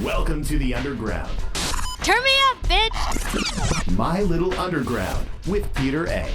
Welcome to the Underground. Turn me up, bitch! My Little Underground with Peter A.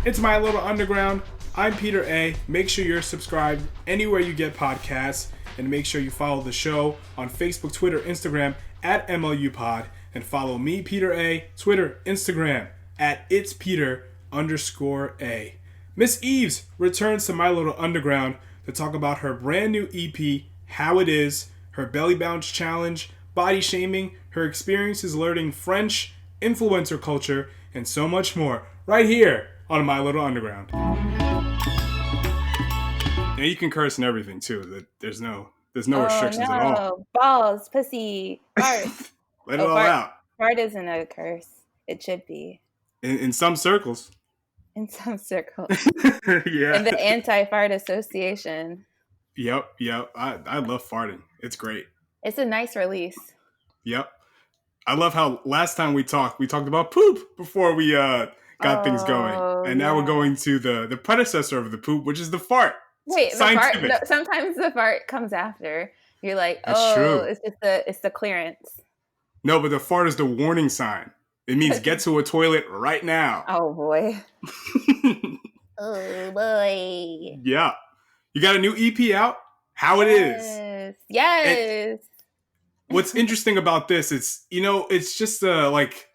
It's My Little Underground. I'm Peter A. Make sure you're subscribed anywhere you get podcasts, and make sure you follow the show on Facebook, Twitter, Instagram at MLU Pod, and follow me, Peter A, Twitter, Instagram at itspeter_A. Miss Eaves returns to My Little Underground to talk about her brand new EP, How It Is, her belly bounce challenge, body shaming, her experiences learning French, influencer culture, and so much more, right here on My Little Underground. Yeah, you can curse and everything too. There's no restrictions at all. Balls, pussy, fart. Let it all out. Fart isn't a curse. It should be. In some circles. In some circles. Yeah. In the Anti-Fart Association. Yep. I love farting. It's great. It's a nice release. Yep. I love how last time we talked about poop before we got things going. And now we're going to the predecessor of the poop, which is the fart. Wait, the fart? No, sometimes the fart comes after. You're like, That's true. It's the clearance. No, but the fart is the warning sign. It means get to a toilet right now. Oh, boy. Oh, boy. Yeah. You got a new EP out? How It Is. Yes. And what's interesting about this is, it's just like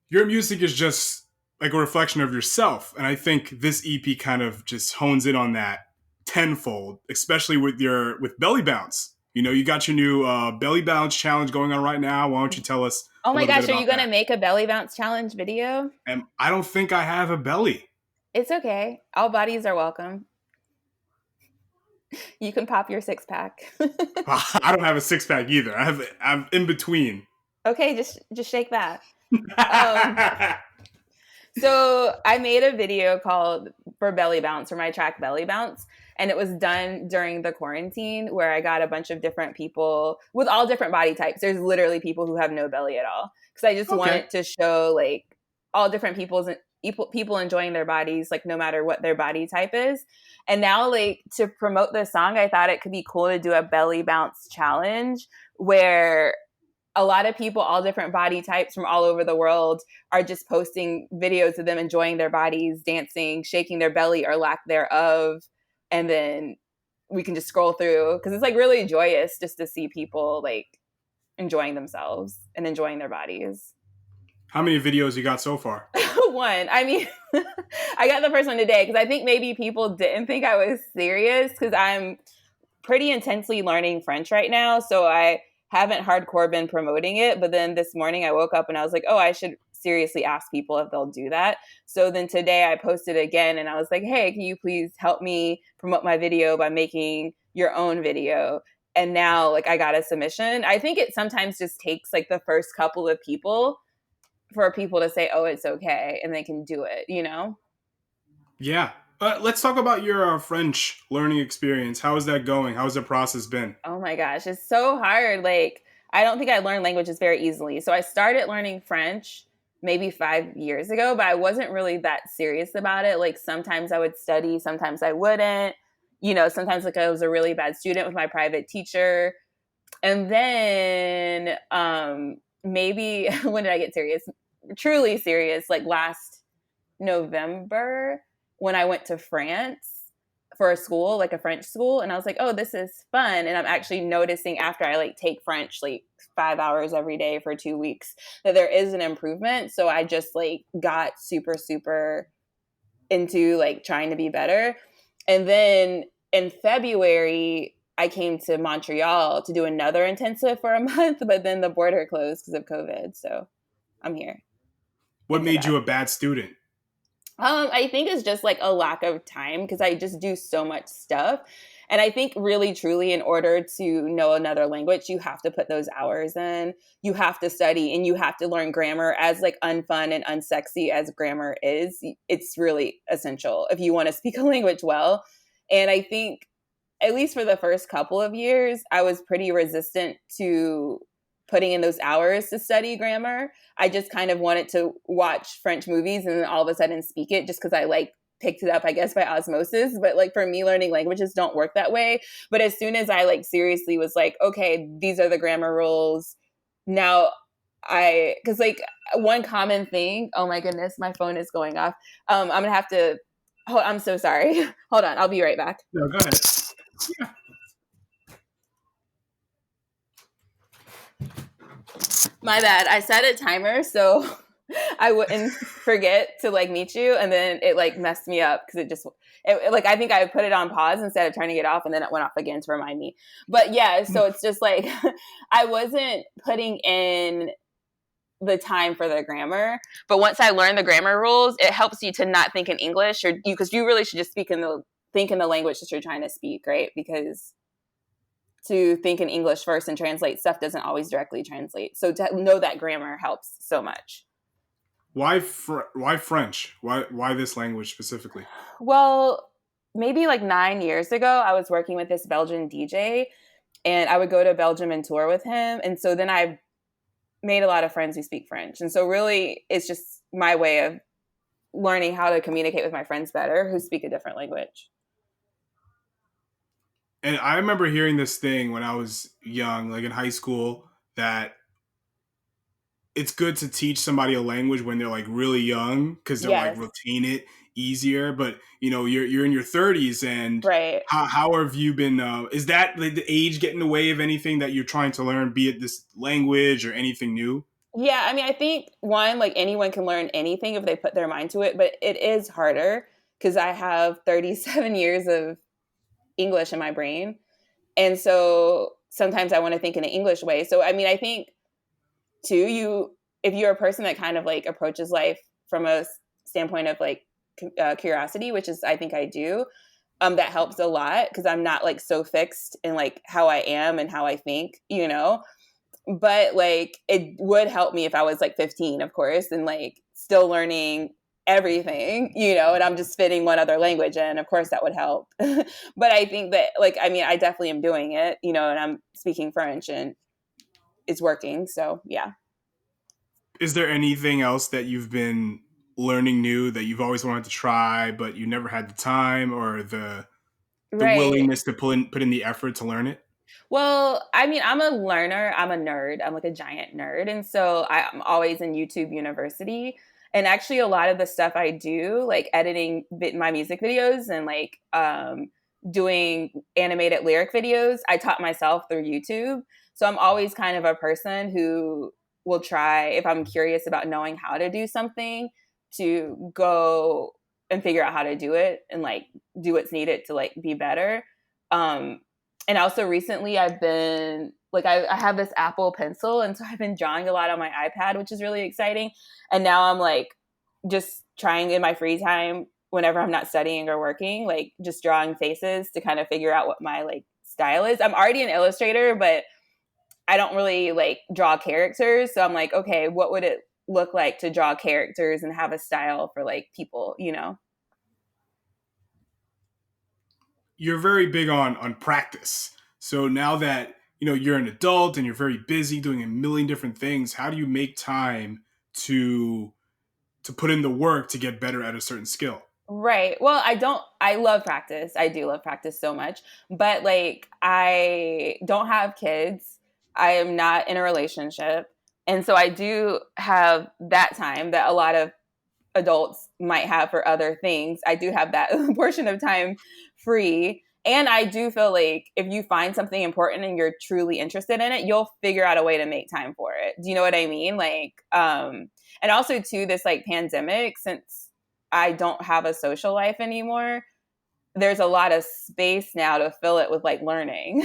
your music is just like a reflection of yourself. And I think this EP kind of just hones in on that tenfold, especially with Belly Bounce. You got your new Belly Bounce challenge going on right now. Why don't you tell us? Oh my gosh, are you going to make a Belly Bounce challenge video? And I don't think I have a belly. It's okay. All bodies are welcome. You can pop your 6-pack. I don't have a 6-pack either. I'm in between. Okay, just shake that. So I made a video for Belly Bounce, for my track Belly Bounce. And it was done during the quarantine where I got a bunch of different people with all different body types. There's literally people who have no belly at all. Because I just wanted to show like all different people enjoying their bodies, like no matter what their body type is. And now like to promote this song, I thought it could be cool to do a Belly Bounce challenge where a lot of people, all different body types from all over the world, are just posting videos of them enjoying their bodies, dancing, shaking their belly or lack thereof. And then we can just scroll through because it's like really joyous just to see people like enjoying themselves and enjoying their bodies. How many videos you got so far? One. I mean, I got the first one today because I think maybe people didn't think I was serious because I'm pretty intensely learning French right now. So I haven't hardcore been promoting it. But then this morning I woke up and I was like, oh, I should seriously ask people if they'll do that. So then today I posted again and I was like, hey, can you please help me promote my video by making your own video? And now like I got a submission. I think it sometimes just takes like the first couple of people for people to say, oh, it's okay. And they can do it, Yeah. Let's talk about your French learning experience. How is that going? How has the process been? Oh my gosh, it's so hard. Like, I don't think I learn languages very easily. So I started learning French maybe 5 years ago, but I wasn't really that serious about it. Like sometimes I would study, sometimes I wouldn't. Sometimes like I was a really bad student with my private teacher. And then maybe when did I get serious? Truly serious, like last November when I went to France for a school, like a French school. And I was like, oh, this is fun. And I'm actually noticing after I like take French like 5 hours every day for 2 weeks that there is an improvement. So I just like got super, super into like trying to be better. And then in February, I came to Montreal to do another intensive for a month, but then the border closed because of COVID. So I'm here. What made you a bad student? I think it's just like a lack of time because I just do so much stuff. And I think really, truly, in order to know another language, you have to put those hours in. You have to study and you have to learn grammar. As like unfun and unsexy as grammar is, it's really essential if you want to speak a language well. And I think, at least for the first couple of years, I was pretty resistant to putting in those hours to study grammar. I just kind of wanted to watch French movies and then all of a sudden speak it just because I like picked it up, I guess, by osmosis. But like for me, learning languages don't work that way. But as soon as I like seriously was like, okay, these are the grammar rules. Now because like one common thing, oh my goodness, my phone is going off. I'm going to have to, I'm so sorry. Hold on. I'll be right back. No, go ahead. Yeah. My bad. I set a timer so I wouldn't forget to like meet you, and then it like messed me up because like I think I put it on pause instead of turning it off, and then it went off again to remind me. But yeah, so it's just like I wasn't putting in the time for the grammar, but once I learned the grammar rules, it helps you to not think in English or because you really should just think in the language that you're trying to speak, right? Because to think in English first and translate stuff doesn't always directly translate. So to know that grammar helps so much. Why French? Why this language specifically? Well, maybe like 9 years ago, I was working with this Belgian DJ, and I would go to Belgium and tour with him. And so then I made a lot of friends who speak French. And so really, it's just my way of learning how to communicate with my friends better who speak a different language. And I remember hearing this thing when I was young, like in high school, that it's good to teach somebody a language when they're like really young because they'll like Yes. retain it easier. But you know, you're in your 30s, and Right. how have you been? Is that like the age get in the way of anything that you're trying to learn, be it this language or anything new? Yeah, I mean, I think one, like anyone can learn anything if they put their mind to it, but it is harder because I have 37 years of English in my brain. And so sometimes I want to think in an English way. So, I mean, I think too, if you're a person that kind of like approaches life from a standpoint of like curiosity, which is, I think I do, that helps a lot because I'm not like so fixed in like how I am and how I think, you know? But like it would help me if I was like 15, of course, and like still learning everything, you know, and I'm just fitting one other language in. Of course that would help. But I think that like, I mean, I definitely am doing it, you know, and I'm speaking French and it's working. So yeah. Is there anything else that you've been learning new that you've always wanted to try, but you never had the time or the Right. willingness to put in the effort to learn it? Well, I mean, I'm a learner. I'm a nerd. I'm like a giant nerd. And so I'm always in YouTube University. And actually, a lot of the stuff I do, like editing my music videos and like doing animated lyric videos, I taught myself through YouTube. So I'm always kind of a person who will try, if I'm curious about knowing how to do something, to go and figure out how to do it and like do what's needed to like be better. And also recently I've been like, I have this Apple Pencil. And so I've been drawing a lot on my iPad, which is really exciting. And now I'm like just trying in my free time whenever I'm not studying or working, like just drawing faces to kind of figure out what my like style is. I'm already an illustrator, but I don't really like draw characters. So I'm like, okay, what would it look like to draw characters and have a style for like people, you know? You're very big on practice. So now that you know you're an adult and you're very busy doing a million different things, how do you make time to put in the work to get better at a certain skill? Right. Well, I love practice. I do love practice so much, but like I don't have kids. I am not in a relationship. And so I do have that time that a lot of adults might have for other things. I do have that portion of time free. And I do feel like if you find something important and you're truly interested in it, you'll figure out a way to make time for it. Do you know what I mean? Like, and also too, this like pandemic, since I don't have a social life anymore, there's a lot of space now to fill it with like learning.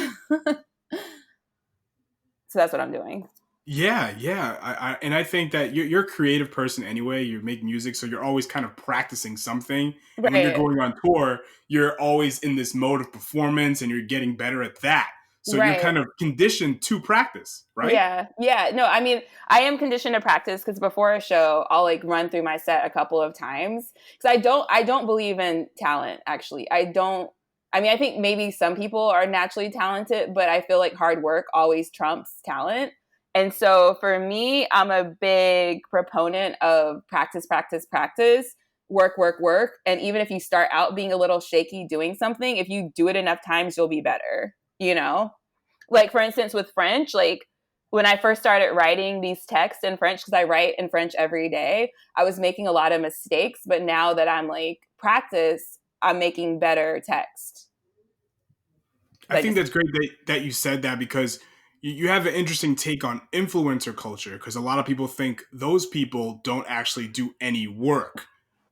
So that's what I'm doing. Yeah, yeah. And I think that you're a creative person anyway. You make music, so you're always kind of practicing something. And when you're Right. going on tour, you're always in this mode of performance, and you're getting better at that. So you're Right. kind of conditioned to practice, right? Yeah. Yeah. No, I mean, I am conditioned to practice because before a show, I'll like run through my set a couple of times because I don't believe in talent, actually. I mean, I think maybe some people are naturally talented, but I feel like hard work always trumps talent. And so for me, I'm a big proponent of practice, practice, practice. work, work, work. And even if you start out being a little shaky doing something, if you do it enough times, you'll be better, you know? Like, for instance, with French, like when I first started writing these texts in French, because I write in French every day, I was making a lot of mistakes. But now that I'm like practice, I'm making better text. I think that's great that you said that, because you have an interesting take on influencer culture, because a lot of people think those people don't actually do any work,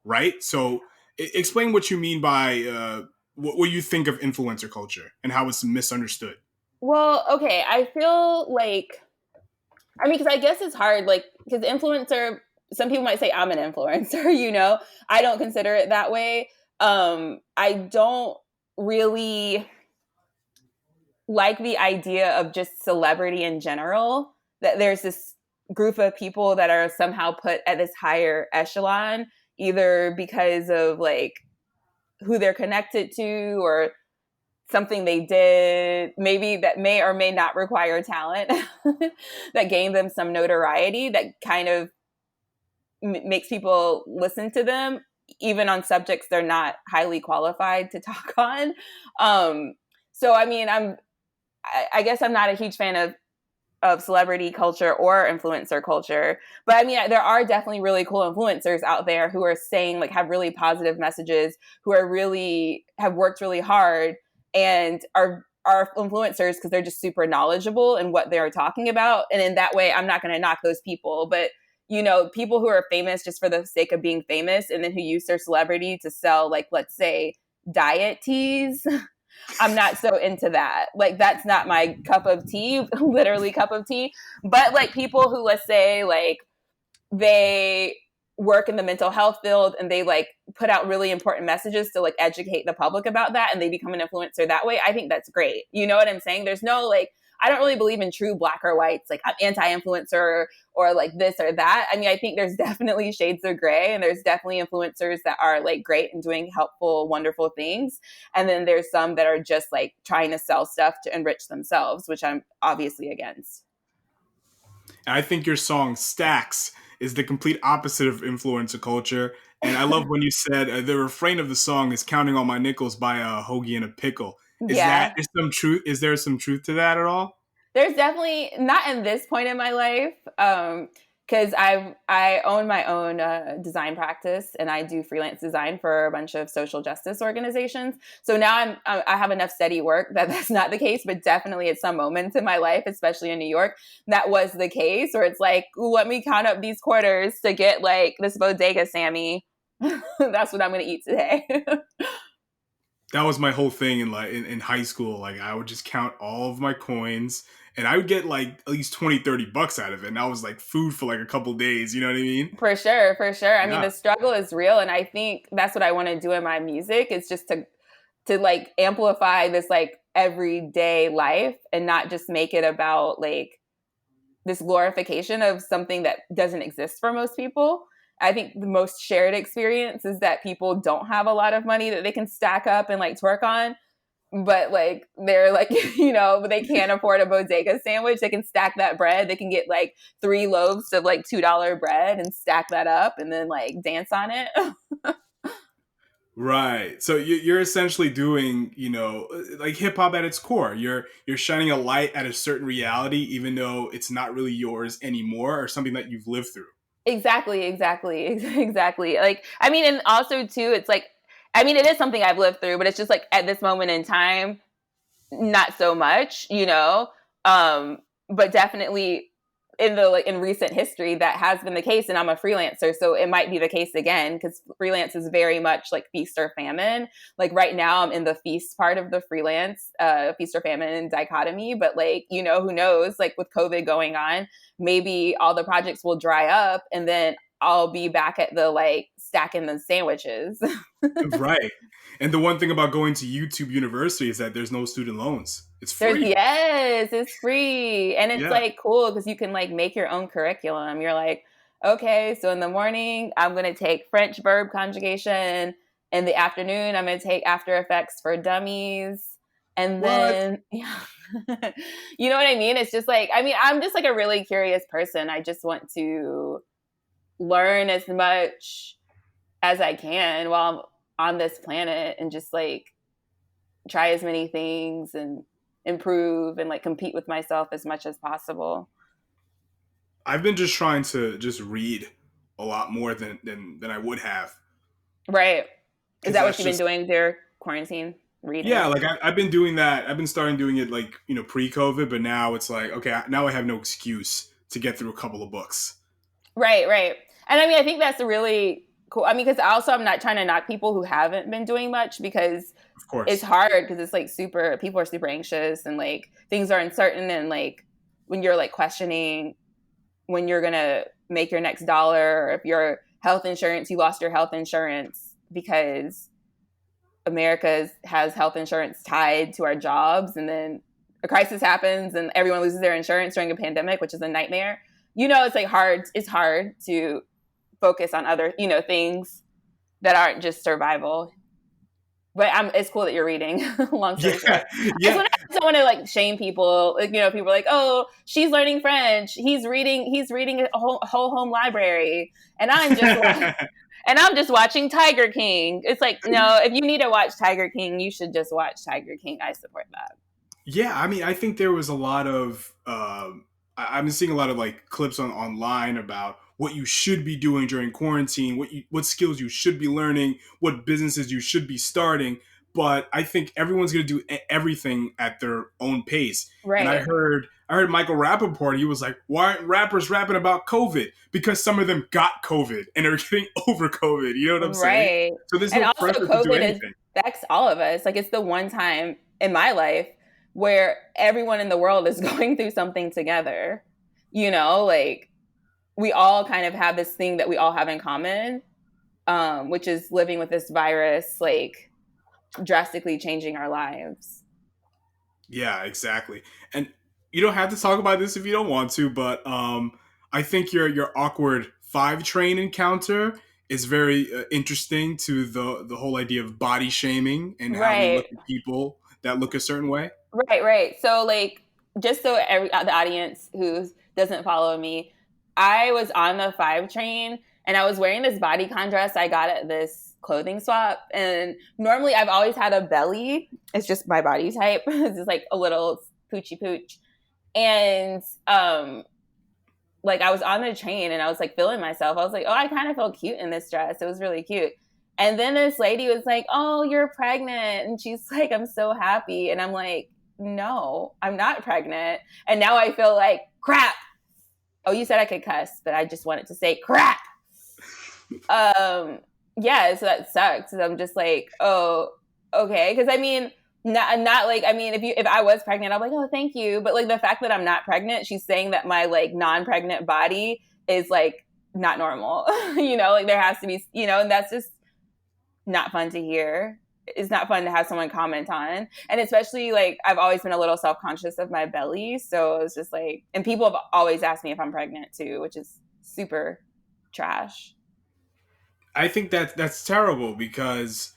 right? So explain what you mean by what you think of influencer culture and how it's misunderstood. Well, okay, I feel like, I mean, because I guess it's hard, like, because influencer, some people might say I'm an influencer, you know? I don't consider it that way. I don't really like the idea of just celebrity in general, that there's this group of people that are somehow put at this higher echelon, either because of like who they're connected to or something they did, maybe that may or may not require talent, that gained them some notoriety that kind of makes people listen to them, even on subjects they're not highly qualified to talk on. So, I mean, I guess I'm not a huge fan of celebrity culture or influencer culture, but I mean, there are definitely really cool influencers out there who are saying, like, have really positive messages, who are really, have worked really hard and are influencers because they're just super knowledgeable in what they're talking about. And in that way, I'm not going to knock those people, but you know, people who are famous just for the sake of being famous and then who use their celebrity to sell, like, let's say diet teas. I'm not so into that. Like, that's not my cup of tea, literally cup of tea. But like people who, let's say, like they work in the mental health field and they like put out really important messages to like educate the public about that, and they become an influencer that way, I think that's great. You know what I'm saying? There's no like, I don't really believe in true black or whites, like I'm anti-influencer or like this or that. I mean, I think there's definitely shades of gray, and there's definitely influencers that are like great and doing helpful, wonderful things. And then there's some that are just like trying to sell stuff to enrich themselves, which I'm obviously against. I think your song Stacks is the complete opposite of influencer culture. And I love when you said the refrain of the song is "Counting all my nickels by a hoagie and a pickle." Yeah. Is some truth? Is there some truth to that at all? There's definitely not in this point in my life, because I own my own design practice and I do freelance design for a bunch of social justice organizations. So now I have enough steady work that that's not the case, but definitely at some moments in my life, especially in New York, that was the case. Or it's like, ooh, let me count up these quarters to get like this bodega Sammy. That's what I'm going to eat today. That was my whole thing in high school. Like, I would just count all of my coins, and I would get like at least 20, $30 out of it. And that was like food for like a couple days. You know what I mean? For sure, for sure. I mean, Yeah. the struggle is real, and I think that's what I want to do in my music, is just to like amplify this like everyday life and not just make it about like this glorification of something that doesn't exist for most people. I think the most shared experience is that people don't have a lot of money that they can stack up and like twerk on, but like they're like, you know, but they can't afford a bodega sandwich. They can stack that bread. They can get like 3 loaves of like $2 bread and stack that up and then like dance on it. Right. So you're essentially doing, like hip hop at its core. You're shining a light at a certain reality, even though it's not really yours anymore, or something that you've lived through. Exactly, exactly, exactly. Like, I mean, and also too, it's like, I mean, it is something I've lived through, but it's just like at this moment in time, not so much, you know. But definitely in recent history, that has been the case, and I'm a freelancer, so it might be the case again, because freelance is very much like feast or famine. Like right now, I'm in the feast part of the freelance feast or famine dichotomy, but like, you know, who knows? Like with COVID going on, maybe all the projects will dry up, and then I'll be back at the like stacking the sandwiches. Right. And the one thing about going to YouTube University is that there's no student loans. It's There's, free. yes, it's free. And it's Yeah. like cool because you can like make your own curriculum. You're like, okay, so in the morning, I'm going to take French verb conjugation. In the afternoon, I'm going to take After Effects for Dummies. And What? then, yeah. You know what I mean? It's just like, I mean, I'm just like a really curious person. I just want to learn as much as I can while I'm on this planet, and just like try as many things and improve and like compete with myself as much as possible. I've been just trying to just read a lot more than I would have, Right. Is because that what that's you've been just, doing their quarantine yeah, reading? like I've been doing that. I've been starting doing it like, pre-COVID, but now it's like, okay, now I have no excuse to get through a couple of books. Right, right. And I mean, I think that's really cool. I mean, because also I'm not trying to knock people who haven't been doing much, because Of it's course. hard, because it's like people are super anxious, and like things are uncertain, and like when you're like questioning when you're gonna make your next dollar, or if your health insurance, you lost your health insurance because America has health insurance tied to our jobs, and then a crisis happens and everyone loses their insurance during a pandemic, which is a nightmare. It's like hard. It's hard to focus on other, things that aren't just survival. But it's cool that you're reading. Long story Yeah, short, I just yeah. don't want to like shame people. Like, people are like, oh, she's learning French. He's reading a whole home library, and I'm just watching Tiger King. It's like, no, if you need to watch Tiger King, you should just watch Tiger King. I support that. Yeah, I mean, I think there was a lot of I've been seeing a lot of like clips online about what you should be doing during quarantine, what skills you should be learning, what businesses you should be starting. But I think everyone's going to do everything at their own pace. And I Right. heard Michael Rappaport. He was like, "Why aren't rappers rapping about COVID? Because some of them got COVID and are getting over COVID." You know what I'm saying? Right. So there's And no also, pressure to do COVID anything. affects all of us. Like, it's the one time in my life where everyone in the world is going through something together. Like, we all kind of have this thing that we all have in common, which is living with this virus, like drastically changing our lives. Yeah, exactly. And you don't have to talk about this if you don't want to, but I think your awkward 5 train encounter is very interesting to the whole idea of body shaming and how we look Right. at people that look a certain way. Right, right. So, like, just so the audience who doesn't follow me, I was on the 5 train, and I was wearing this bodycon dress I got at this clothing swap. And normally, I've always had a belly. It's just my body type. It's just like a little poochy pooch. And like, I was on the train, and I was like feeling myself. I was like, oh, I kind of feel cute in this dress. It was really cute. And then this lady was like, oh, you're pregnant. And she's like, I'm so happy. And I'm like, no, I'm not pregnant. And now I feel like crap. Oh, you said I could cuss, but I just wanted to say crap. Yeah, so that sucks. And I'm just like, oh, okay. Because I mean, not like, I mean, if I was pregnant, I'm like, oh, thank you. But like, the fact that I'm not pregnant, she's saying that my like non-pregnant body is like not normal. Like, there has to be, and that's just not fun to hear. It's not fun to have someone comment on. And especially, like, I've always been a little self-conscious of my belly. So it's just like, and people have always asked me if I'm pregnant too, which is super trash. I think that's terrible, because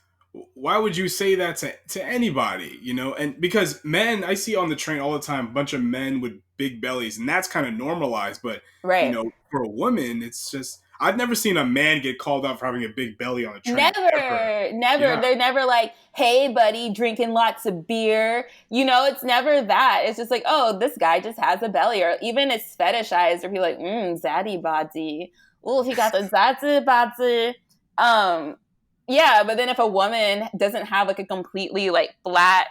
why would you say that to anybody, And because men, I see on the train all the time, a bunch of men with big bellies, and that's kind of normalized. But, Right. for a woman, it's just, I've never seen a man get called out for having a big belly on the train, ever. Never, never. Yeah. They're never like, hey, buddy, drinking lots of beer. It's never that. It's just like, oh, this guy just has a belly. Or even it's fetishized, or people like, zaddy body. Oh, he got the zaddy body. Yeah, but then if a woman doesn't have like a completely like flat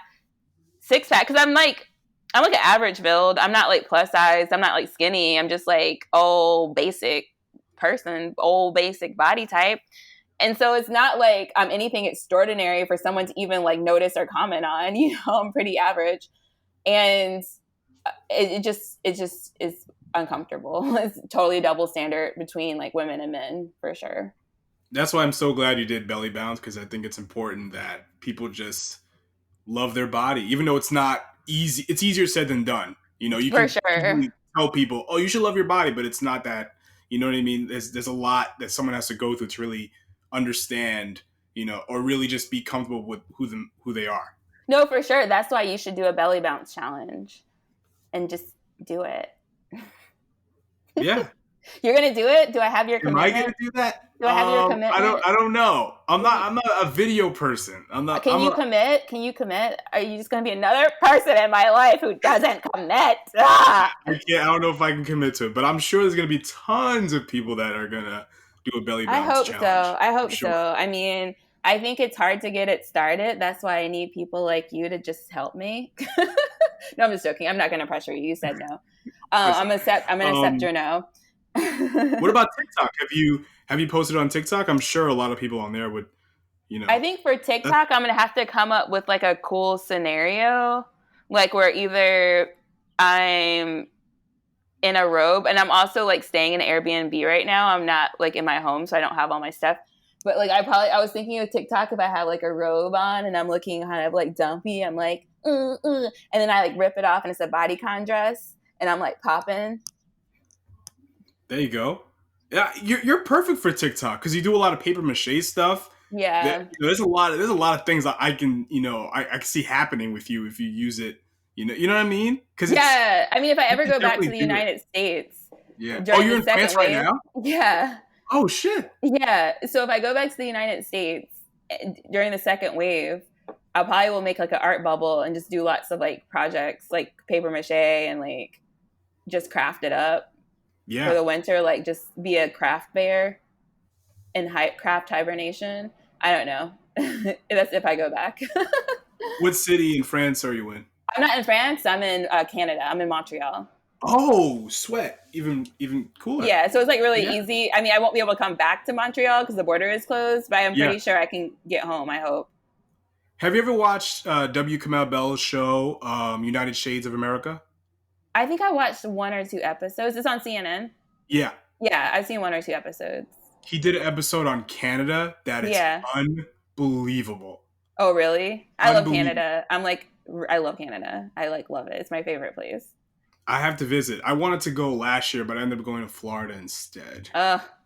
6-pack, because I'm like an average build. I'm not like plus size. I'm not like skinny. I'm just like old basic person, old basic body type. And so it's not like I'm anything extraordinary for someone to even like notice or comment on. I'm pretty average, and it just is uncomfortable. It's totally a double standard between like women and men, for sure. That's why I'm so glad you did belly bounce, because I think it's important that people just love their body, even though it's not easy. It's easier said than done. You For can sure. easily tell people, "Oh, you should love your body," but it's not that. You know what I mean? There's a lot that someone has to go through to really understand, or really just be comfortable with who they are. No, for sure. That's why you should do a belly bounce challenge and just do it. Yeah. You're gonna do it? Do I have your Am I commitment? gonna do that? Do I have your commitment? I don't know. I'm not a video person. Can you commit? Can you commit? Are you just gonna be another person in my life who doesn't commit? Ah! I don't know if I can commit to it, but I'm sure there's gonna be tons of people that are gonna do a belly I bounce hope challenge. so. I hope sure. so. I mean, I think it's hard to get it started. That's why I need people like you to just help me. No, I'm just joking. I'm not gonna pressure you. You said no. I'm gonna accept your no. What about TikTok? Have you posted on TikTok? I'm sure a lot of people on there would, I think for TikTok, I'm gonna have to come up with like a cool scenario, like where either I'm in a robe, and I'm also like staying in an Airbnb right now. I'm not like in my home, so I don't have all my stuff. But like I was thinking of TikTok if I have like a robe on and I'm looking kind of like dumpy. I'm like, and then I like rip it off and it's a bodycon dress, and I'm like popping. There you go. Yeah, you're perfect for TikTok because you do a lot of paper mache stuff. Yeah. There's a lot of things that I can I can see happening with you if you use it. You know what I mean? Because I mean, if I ever go back to the do it. United States, Yeah. during You're the in second France right wave, now? yeah, Oh shit. yeah. So if I go back to the United States during the second wave, I probably will make like an art bubble and just do lots of like projects, like paper mache and like just craft it up for the winter, like just be a craft bear in craft hibernation. I don't know. That's if I go back. What city in France are you in? I'm not in France. I'm in Canada. I'm in Montreal. Oh, sweat. Even cooler. Yeah, so it's like really easy. I mean, I won't be able to come back to Montreal because the border is closed, but I'm pretty sure I can get home, I hope. Have you ever watched W. Kamau Bell's show, United Shades of America? I think I watched 1 or 2 episodes. It's on CNN. Yeah. Yeah, I've seen 1 or 2 episodes. He did an episode on Canada that is unbelievable. Oh, really? I love Canada. I love Canada. I love it. It's my favorite place. I have to visit. I wanted to go last year, but I ended up going to Florida instead.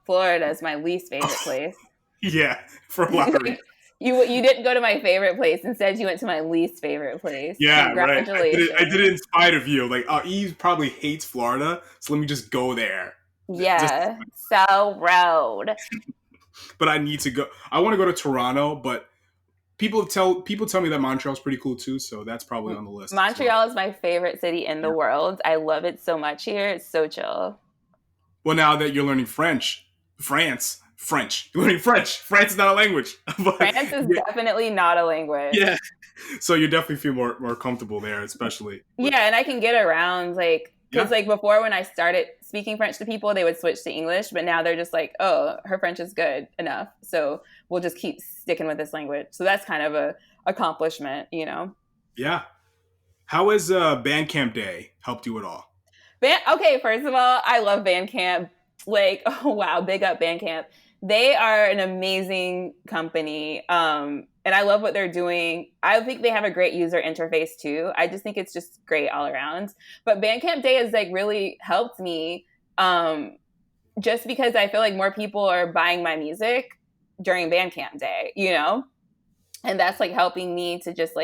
Florida is my least favorite place. Yeah, for a lot of reasons. You didn't go to my favorite place. Instead, you went to my least favorite place. Yeah, congratulations. Right. I did it in spite of you. Like, Eaves probably hates Florida, so let me just go there. Yeah, so road. But I need to go. I want to go to Toronto, but people tell me that Montreal's pretty cool too, so that's probably on the list. Montreal is my favorite city in the world. I love it so much here. It's so chill. Well, now that you're learning French. You're learning French. France is not a language. France is definitely not a language. Yeah. So you definitely feel more comfortable there, especially. Yeah, and I can get around, because like before when I started speaking French to people, they would switch to English, but now they're just like, oh, her French is good enough, so we'll just keep sticking with this language. So that's kind of a accomplishment, Yeah. How has Bandcamp Day helped you at all? Okay, first of all, I love Bandcamp. Oh wow, big up Bandcamp. They are an amazing company. And I love what they're doing. I think they have a great user interface too. I just think it's just great all around. But Bandcamp Day has really helped me just because I feel like more people are buying my music during Bandcamp Day, And that's helping me to just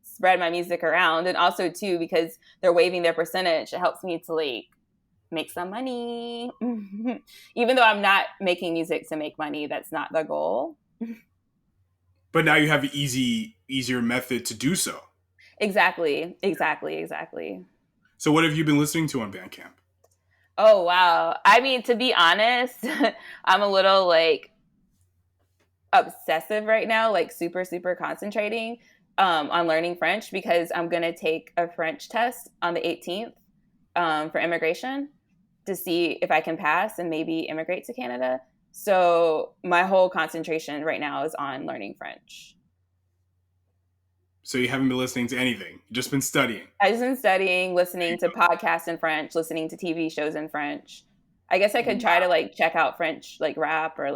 spread my music around. And also too, because they're waiving their percentage, it helps me to make some money. Even though I'm not making music to make money, that's not the goal. But now you have an easier method to do so. Exactly. So what have you been listening to on Bandcamp? Oh, wow. I mean, to be honest, I'm a little obsessive right now, super, super concentrating on learning French because I'm going to take a French test on the 18th for immigration to see if I can pass and maybe immigrate to Canada. So my whole concentration right now is on learning French. So you haven't been listening to anything? You've just been studying? I've just been studying, listening to podcasts in French, listening to TV shows in French. I guess I could try to check out French rap or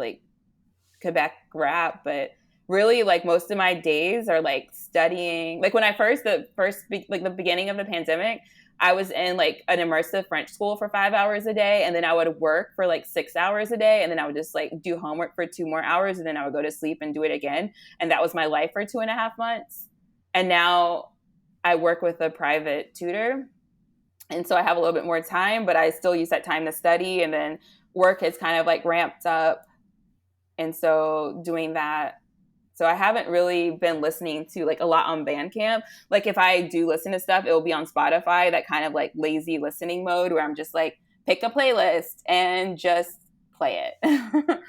Quebec rap, but really most of my days are studying. When I the beginning of the pandemic, I was in an immersive French school for 5 hours a day, and then I would work for 6 hours a day, and then I would just do homework for 2 more hours, and then I would go to sleep and do it again. And that was my life for 2.5 months. And now I work with a private tutor. And so I have a little bit more time, but I still use that time to study. And then work has kind of like ramped up. And so doing that. So I haven't really been listening to like a lot on Bandcamp. Like if I do listen to stuff, it will be on Spotify, that kind of like lazy listening mode where I'm just like, pick a playlist and just play it.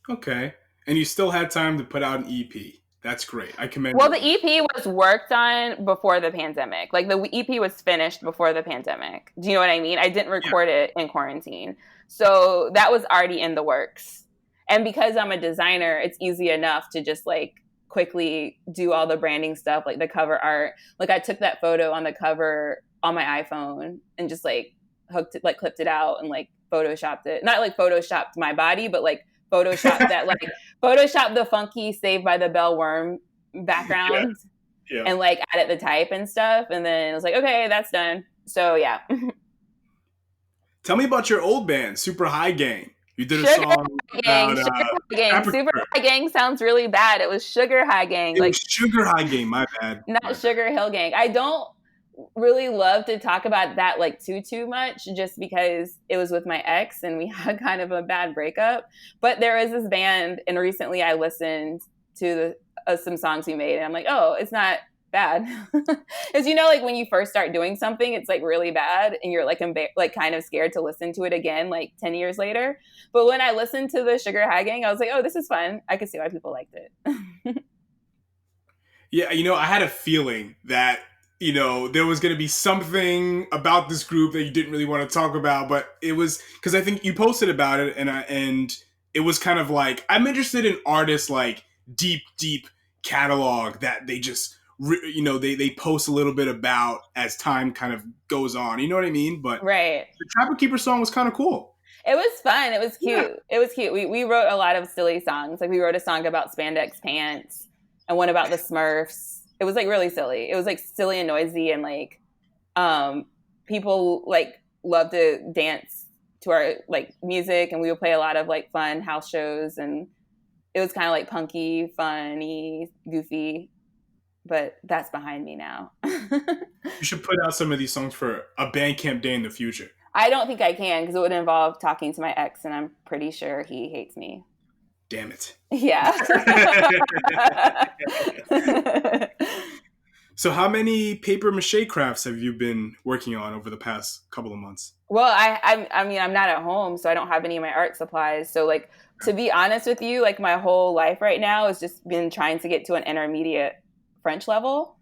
Okay. And you still had time to put out an EP. That's great. I commend Well, you. the EP was worked on before the pandemic. Like the EP was finished before the pandemic. Do you know what I mean? I didn't record it in quarantine. So that was already in the works. And because I'm a designer, it's easy enough to just like quickly do all the branding stuff, like the cover art. Like I took that photo on the cover on my iPhone and just like hooked it, like clipped it out and like photoshopped it. Not like photoshopped my body, but like Photoshop that like Photoshop the funky Saved by the Bell worm background and like added the type and stuff. And then it was like, okay, that's done. So yeah. Tell me about your old band, Super High Gang. You did a Sugar song High Gang. about Sugar High Gang. Africa. Super High Gang sounds really bad. It was Sugar High Gang. It like was Sugar High Gang, my bad. Not Sugar Hill Gang. I don't really love to talk about that like too much, just because it was with my ex and we had kind of a bad breakup. But there is this band, and recently I listened to some songs we made, and I'm like, oh, it's not bad. Because you know, like when you first start doing something, it's like really bad, and you're like like kind of scared to listen to it again, like 10 years later. But when I listened to the Sugar High Gang, I was like, oh, this is fun. I could see why people liked it. Yeah, you know, I had a feeling that, you know, there was going to be something about this group that you didn't really want to talk about, but it was because I think you posted about it, and it was kind of like, I'm interested in artists like deep catalog that they just, you know, they post a little bit about as time kind of goes on. You know what I mean? But Right. the Trapper Keeper song was kind of cool. It was fun. It was cute. Yeah. It was cute. We wrote a lot of silly songs. Like we wrote a song about spandex pants and one about the Smurfs. It was like really silly. It was like silly and noisy, and like people like love to dance to our like music, and we would play a lot of like fun house shows, and it was kind of like punky, funny, goofy. But that's behind me now. You should put out some of these songs for a Bandcamp day in the future. I don't think I can, because it would involve talking to my ex, and I'm pretty sure he hates me. Damn it. Yeah. So how many paper mache crafts have you been working on over the past couple of months? Well, I mean, I'm not at home, so I don't have any of my art supplies. So like, to be honest with you, like my whole life right now has just been trying to get to an intermediate French level,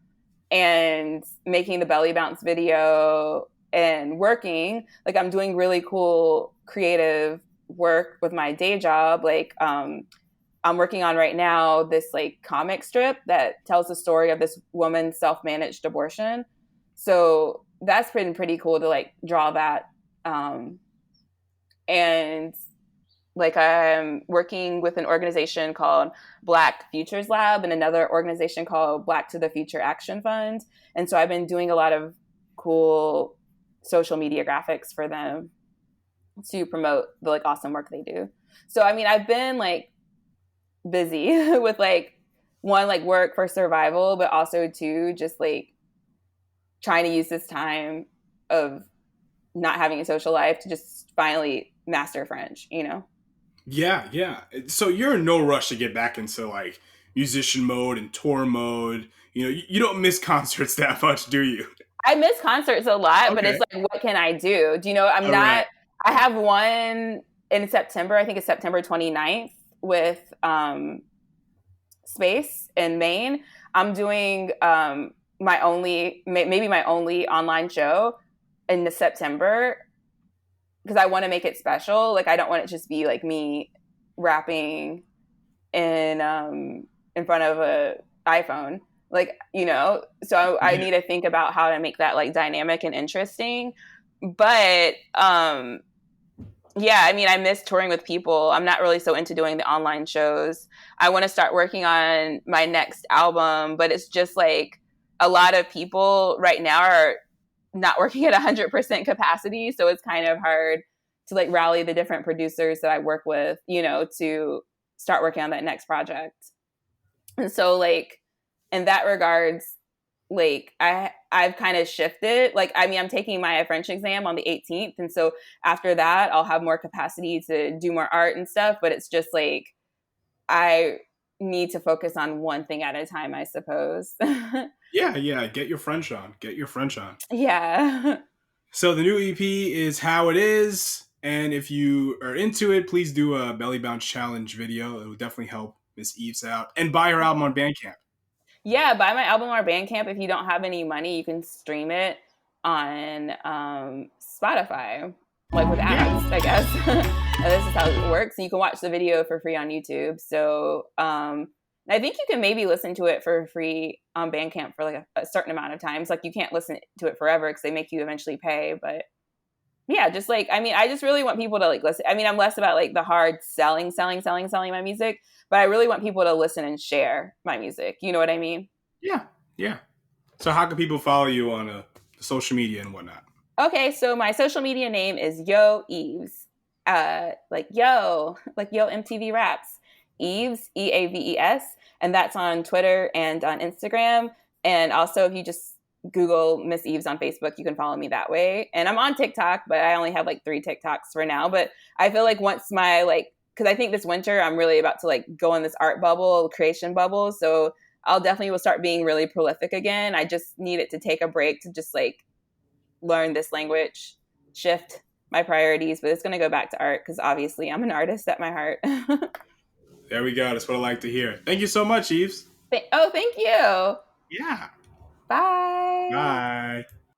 and making the belly bounce video and working. Like I'm doing really cool creative work with my day job. Like I'm working on right now this like comic strip that tells the story of this woman's self-managed abortion. So that's been pretty cool to like draw that. And like I'm working with an organization called Black Futures Lab and another organization called Black to the Future Action Fund. And so I've been doing a lot of cool social media graphics for them to promote the like awesome work they do. So I mean, I've been like busy with like one, like work for survival, but also two, just like trying to use this time of not having a social life to just finally master French, you know? Yeah. So you're in no rush to get back into like musician mode and tour mode. You know, you don't miss concerts that much, do you? I miss concerts a lot, Okay. but it's like, what can I do? Do you know, I'm All not, right. I have one in September, I think it's September 29th with Space in Maine. I'm doing my only, maybe my only online show in September, because I want to make it special. Like I don't want it just be like me rapping in front of a iPhone, like, you know. So I need to think about how to make that like dynamic and interesting. But yeah, I mean, I miss touring with people. I'm not really so into doing the online shows. I want to start working on my next album, but it's just like a lot of people right now are not working at 100% capacity. So it's kind of hard to like rally the different producers that I work with, you know, to start working on that next project. And so like in that regards, like I've kind of shifted. Like, I mean, I'm taking my French exam on the 18th. And so after that, I'll have more capacity to do more art and stuff. But it's just like, I need to focus on one thing at a time, I suppose. Yeah. Get your French on. Get your French on. Yeah. So the new EP is How It Is. And if you are into it, please do a Belly Bounce Challenge video. It will definitely help Miss Eaves out. And buy her album on Bandcamp. Yeah, buy my album on Bandcamp. If you don't have any money, you can stream it on Spotify, like with ads, I guess. And this is how it works. And you can watch the video for free on YouTube. So I think you can maybe listen to it for free on Bandcamp for like a certain amount of times. Like you can't listen to it forever because they make you eventually pay. But yeah, just like, I mean, I just really want people to like listen. I mean, I'm less about like the hard selling my music, but I really want people to listen and share my music. You know what I mean? Yeah. So how can people follow you on social media and whatnot? Okay, so my social media name is Yo Eaves. Like Yo MTV Raps. Eaves, Eaves. And that's on Twitter and on Instagram. And also if you just Google Miss Eaves on Facebook, you can follow me that way. And I'm on TikTok, but I only have like 3 TikToks for now. But I feel like once my because I think this winter I'm really about to like go in this art bubble, creation bubble. So I'll definitely will start being really prolific again. I just needed to take a break to just like learn this language, shift my priorities, but it's going to go back to art because obviously I'm an artist at my heart. There we go. That's what I like to hear. Thank you so much, Eaves. Thank you. Yeah. Bye. Bye.